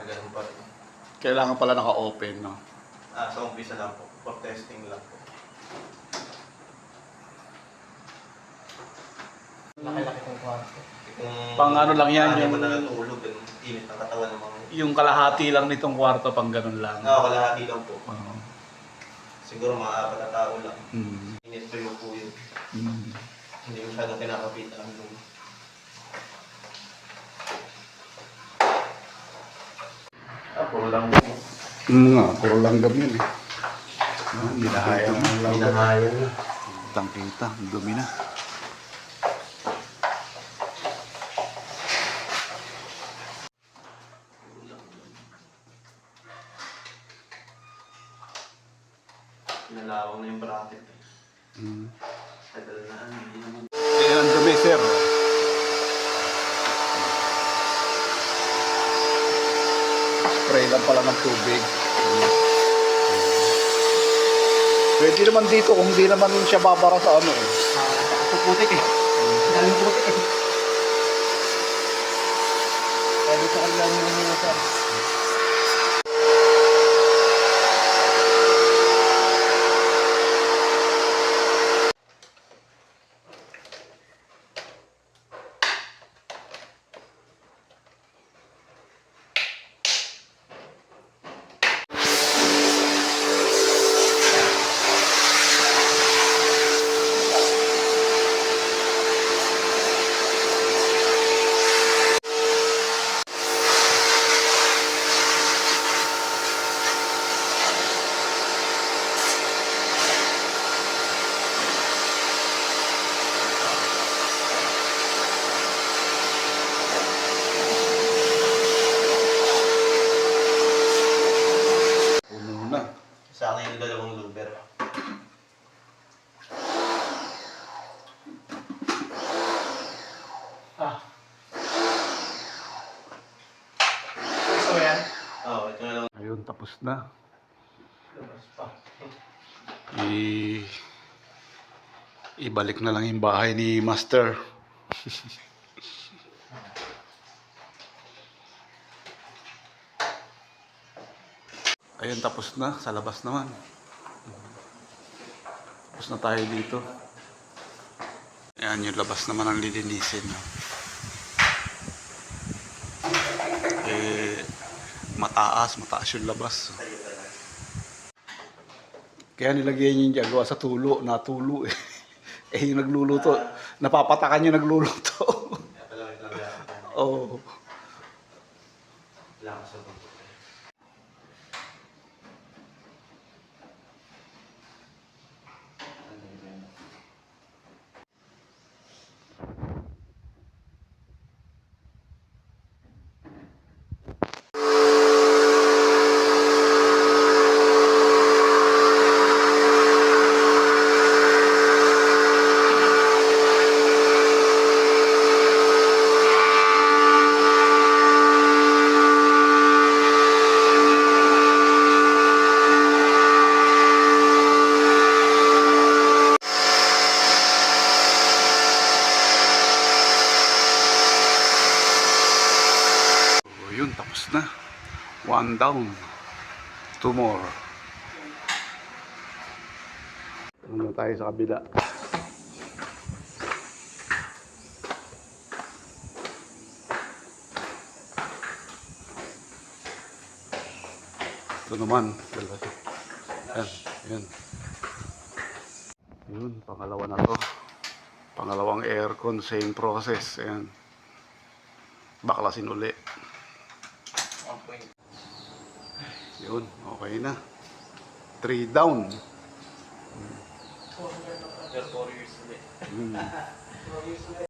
ganun pa rin. Kailangan pala naka-open, no? Sa umpisa lang po. For testing lang po. Laki-laki kong kwarto. Pang ano lang yan, yung... yung... Yung natutulog, ganun. Init ng katawan ng mga... Yung kalahati lang nitong kwarto, pang ganun lang. Kalahati lang po. Oo. Siguro mga 4 na tao lang. Mm. Init pa yung po yun. Mm. Hindi masyadong kinakapit ang loob. Puro lang po. Puro langgam yun eh. Hinahayang ang langgam. Hinahayang na. Kitang-kita, ang dumi na. Pinalawang na yung bracket. Tagal na. Ang dumi, sir. Spray lang pala ng tubig. Pwede naman dito kung hindi naman siya babara sa ano eh. Puputik eh. Daming putik eh. Kaya dito ka lang yung sir. Sa akin yung 2 luber. Gusto mo yan? Oo, ito na lang. Ayun, tapos na. Labas pa. Ibalik na lang yung bahay ni Master. Ayun, tapos na. Sa labas naman. Tapos na tayo dito. Ayan, yung labas naman ang lilinisin. Mataas yung labas. Kaya nilagyan yung gawa sa tulo, natulo eh. Yung nagluluto, napapatakan yung nagluluto. Oo. Lakas sa tubo. Yun, tapos na. 1 down. 2 more. Ano tayo sa kabila. Ito naman. Ayan, ayan. Yun, pangalawa na to. Pangalawang aircon, same process. Ayan. Baklasin uli. Yun, okay na. 3 down. 4 years ulit.